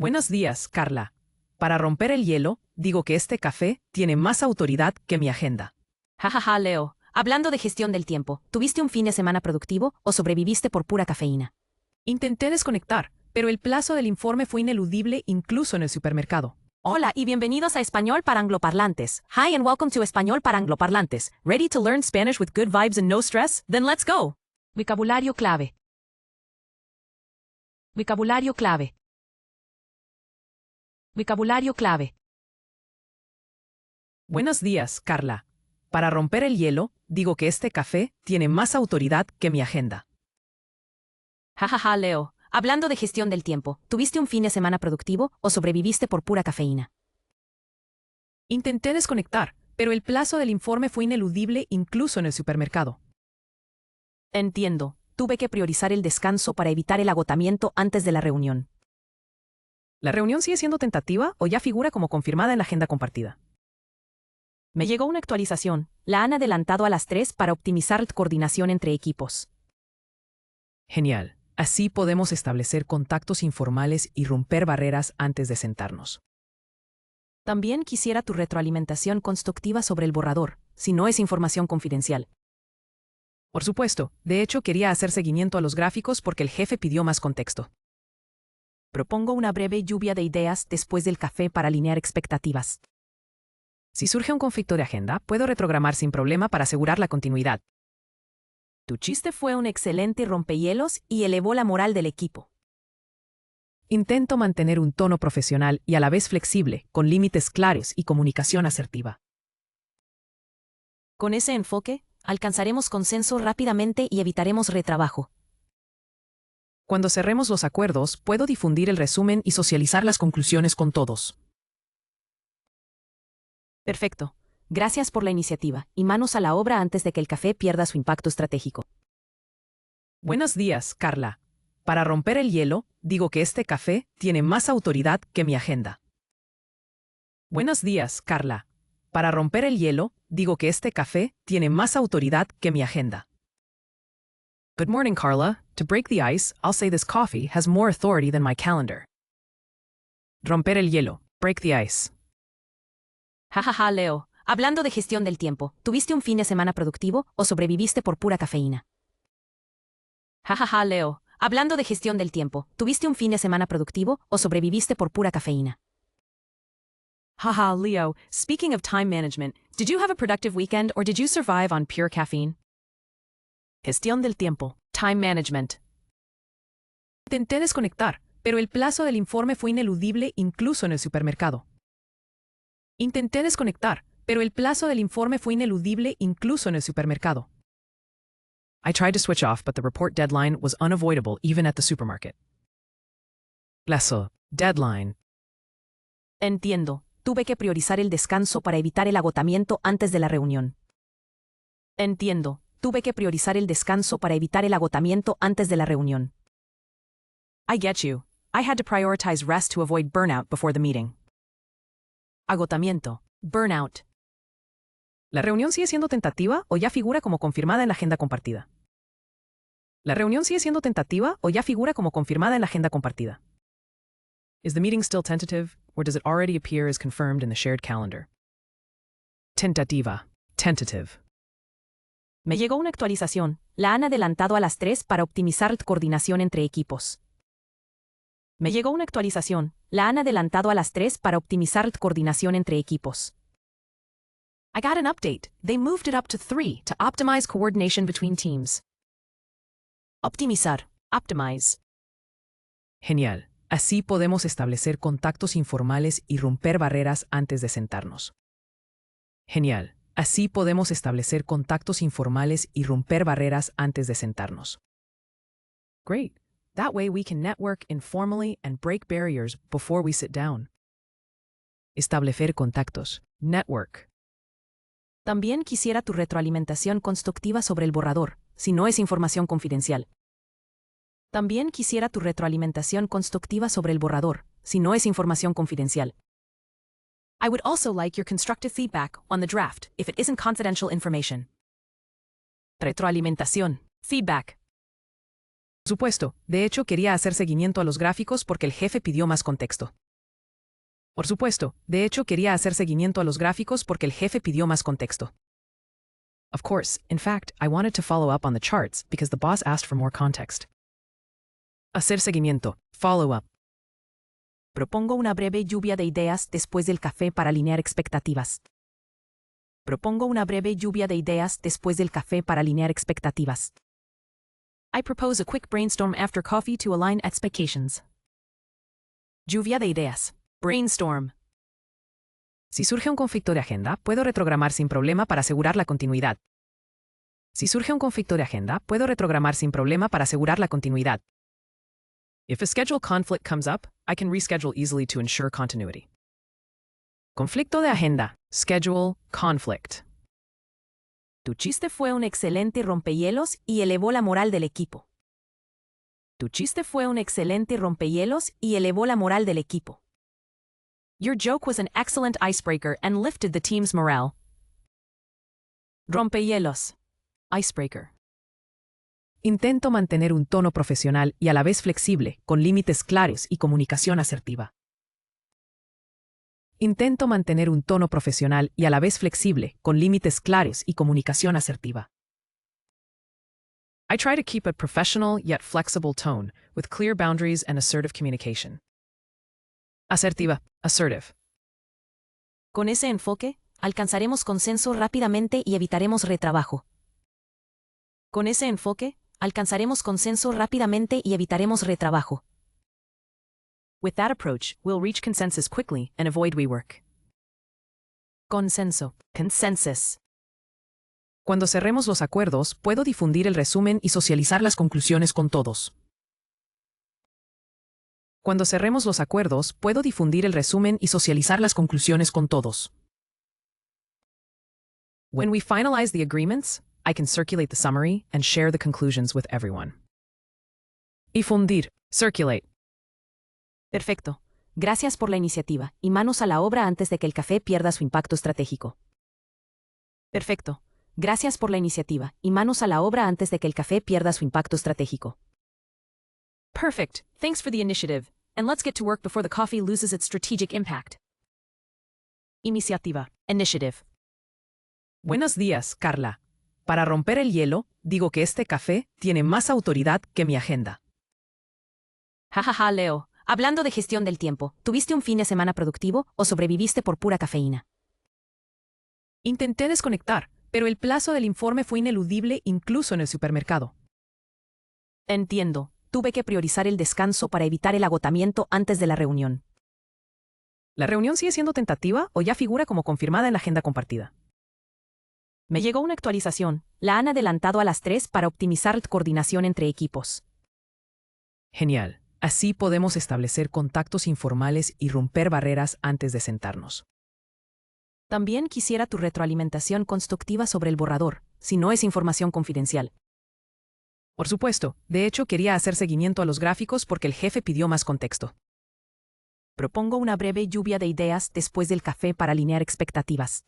Buenos días, Carla. Para romper el hielo, digo que este café tiene más autoridad que mi agenda. Jajaja, Leo. Hablando de gestión del tiempo, ¿tuviste un fin de semana productivo o sobreviviste por pura cafeína? Intenté desconectar, pero el plazo del informe fue ineludible incluso en el supermercado. Hola y bienvenidos a Español para Angloparlantes. Hi and welcome to Español para Angloparlantes. Ready to learn Spanish with good vibes and no stress? Then let's go. Vocabulario clave. Vocabulario clave. Vocabulario clave. Buenos días, Carla. Para romper el hielo, digo que este café tiene más autoridad que mi agenda. Jajaja, Leo. Hablando de gestión del tiempo, ¿tuviste un fin de semana productivo o sobreviviste por pura cafeína? Intenté desconectar, pero el plazo del informe fue ineludible incluso en el supermercado. Entiendo. Tuve que priorizar el descanso para evitar el agotamiento antes de la reunión. ¿La reunión sigue siendo tentativa o ya figura como confirmada en la agenda compartida? Me llegó una actualización. La han adelantado a las 3 para optimizar la coordinación entre equipos. Genial. Así podemos establecer contactos informales y romper barreras antes de sentarnos. También quisiera tu retroalimentación constructiva sobre el borrador, si no es información confidencial. Por supuesto, de hecho quería hacer seguimiento a los gráficos porque el jefe pidió más contexto. Propongo una breve lluvia de ideas después del café para alinear expectativas. Si surge un conflicto de agenda, puedo reprogramar sin problema para asegurar la continuidad. Tu chiste fue un excelente rompehielos y elevó la moral del equipo. Intento mantener un tono profesional y a la vez flexible, con límites claros y comunicación asertiva. Con ese enfoque, alcanzaremos consenso rápidamente y evitaremos retrabajo. Cuando cerremos los acuerdos, puedo difundir el resumen y socializar las conclusiones con todos. Perfecto. Gracias por la iniciativa y manos a la obra antes de que el café pierda su impacto estratégico. Buenos días, Carla. Para romper el hielo, digo que este café tiene más autoridad que mi agenda. Buenos días, Carla. Para romper el hielo, digo que este café tiene más autoridad que mi agenda. Good morning, Carla. To break the ice, I'll say this coffee has more authority than my calendar. Romper el hielo. Break the ice. Jajaja, Leo. Hablando de gestión del tiempo, ¿tuviste un fin de semana productivo o sobreviviste por pura cafeína? Jajaja, Leo. Hablando de gestión del tiempo, ¿tuviste un fin de semana productivo o sobreviviste por pura cafeína? Haha, Leo. Speaking of time management, did you have a productive weekend or did you survive on pure caffeine? Gestión del tiempo. Time management. Intenté desconectar, pero el plazo del informe fue ineludible incluso en el supermercado. Intenté desconectar, pero el plazo del informe fue ineludible incluso en el supermercado. I tried to switch off, but the report deadline was unavoidable even at the supermarket. Plazo. Deadline. Entiendo. Tuve que priorizar el descanso para evitar el agotamiento antes de la reunión. Entiendo. Tuve que priorizar el descanso para evitar el agotamiento antes de la reunión. I get you. I had to prioritize rest to avoid burnout before the meeting. Agotamiento. Burnout. ¿La reunión sigue siendo tentativa o ya figura como confirmada en la agenda compartida? ¿La reunión sigue siendo tentativa o ya figura como confirmada en la agenda compartida? Is the meeting still tentative, or does it already appear as confirmed in the shared calendar? Tentativa. Tentative. Me llegó una actualización. La han adelantado a las 3 para optimizar la coordinación entre equipos. Me llegó una actualización. La han adelantado a las 3 para optimizar la coordinación entre equipos. I got an update. They moved it up to 3 to optimize coordination between teams. Optimizar. Optimize. Genial. Así podemos establecer contactos informales y romper barreras antes de sentarnos. Genial. Así podemos establecer contactos informales y romper barreras antes de sentarnos. Great. That way we can network informally and break barriers before we sit down. Establecer contactos. Network. También quisiera tu retroalimentación constructiva sobre el borrador, si no es información confidencial. También quisiera tu retroalimentación constructiva sobre el borrador, si no es información confidencial. I would also like your constructive feedback on the draft if it isn't confidential information. Retroalimentación. Feedback. Por supuesto, de hecho quería hacer seguimiento a los gráficos porque el jefe pidió más contexto. Por supuesto, de hecho quería hacer seguimiento a los gráficos porque el jefe pidió más contexto. Of course, in fact, I wanted to follow up on the charts because the boss asked for more context. Hacer seguimiento, follow up. Propongo una breve lluvia de ideas después del café para alinear expectativas. Propongo una breve lluvia de ideas después del café para alinear expectativas. I propose a quick brainstorm after coffee to align expectations. Lluvia de ideas. Brainstorm. Si surge un conflicto de agenda, puedo reprogramar sin problema para asegurar la continuidad. Si surge un conflicto de agenda, puedo reprogramar sin problema para asegurar la continuidad. If a schedule conflict comes up, I can reschedule easily to ensure continuity. Conflicto de agenda, schedule, conflict. Tu chiste fue un excelente rompehielos y elevó la moral del equipo. Tu chiste fue un excelente rompehielos y elevó la moral del equipo. Your joke was an excellent icebreaker and lifted the team's morale. Rompehielos. Icebreaker. Intento mantener un tono profesional y a la vez flexible, con límites claros y comunicación asertiva. Intento mantener un tono profesional y a la vez flexible, con límites claros y comunicación asertiva. I try to keep a professional yet flexible tone, with clear boundaries and assertive communication. Asertiva, assertive. Con ese enfoque, alcanzaremos consenso rápidamente y evitaremos retrabajo. Con ese enfoque, alcanzaremos consenso rápidamente y evitaremos retrabajo. With that approach, we'll reach consensus quickly and avoid rework. Consenso, consensus. Cuando cerremos los acuerdos, puedo difundir el resumen y socializar las conclusiones con todos. Cuando cerremos los acuerdos, puedo difundir el resumen y socializar las conclusiones con todos. When we finalize the agreements, I can circulate the summary and share the conclusions with everyone. Difundir, circulate. Perfecto. Gracias por la iniciativa, y manos a la obra antes de que el café pierda su impacto estratégico. Perfecto. Gracias por la iniciativa, y manos a la obra antes de que el café pierda su impacto estratégico. Perfect. Thanks for the initiative. And let's get to work before the coffee loses its strategic impact. Iniciativa. Initiative. Buenos días, Carla. Para romper el hielo, digo que este café tiene más autoridad que mi agenda. Jajaja, Leo. Hablando de gestión del tiempo, ¿tuviste un fin de semana productivo o sobreviviste por pura cafeína? Intenté desconectar, pero el plazo del informe fue ineludible incluso en el supermercado. Entiendo. Tuve que priorizar el descanso para evitar el agotamiento antes de la reunión. ¿La reunión sigue siendo tentativa o ya figura como confirmada en la agenda compartida? Me llegó una actualización. La han adelantado a las 3 para optimizar la coordinación entre equipos. Genial. Así podemos establecer contactos informales y romper barreras antes de sentarnos. También quisiera tu retroalimentación constructiva sobre el borrador, si no es información confidencial. Por supuesto, de hecho quería hacer seguimiento a los gráficos porque el jefe pidió más contexto. Propongo una breve lluvia de ideas después del café para alinear expectativas.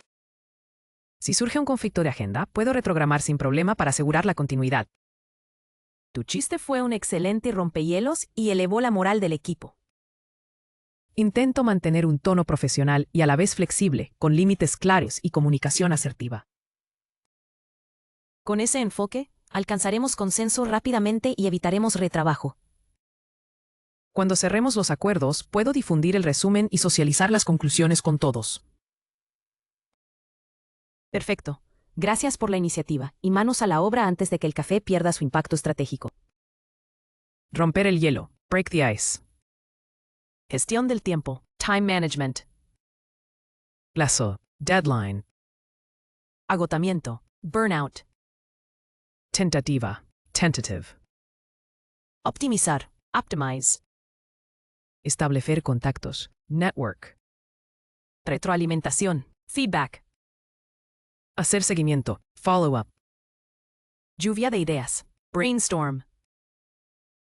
Si surge un conflicto de agenda, puedo reprogramar sin problema para asegurar la continuidad. Tu chiste fue un excelente rompehielos y elevó la moral del equipo. Intento mantener un tono profesional y a la vez flexible, con límites claros y comunicación asertiva. Con ese enfoque, alcanzaremos consenso rápidamente y evitaremos retrabajo. Cuando cerremos los acuerdos, puedo difundir el resumen y socializar las conclusiones con todos. Perfecto. Gracias por la iniciativa, y manos a la obra antes de que el café pierda su impacto estratégico. Romper el hielo, break the ice. Gestión del tiempo, time management. Plazo, deadline. Agotamiento, burnout. Tentativa, tentative. Optimizar, optimize. Establecer contactos, network. Retroalimentación, feedback. Hacer seguimiento, follow up. Lluvia de ideas, brainstorm.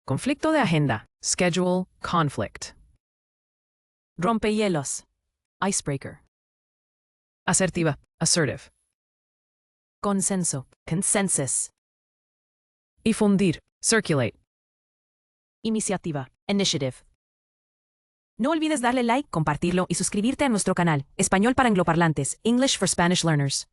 Conflicto de agenda, schedule, conflict. Rompehielos, icebreaker. Asertiva, assertive. Consenso, consensus. Difundir, circulate. Iniciativa. Initiative. No olvides darle like, compartirlo y suscribirte a nuestro canal, Español para angloparlantes, English for Spanish Learners.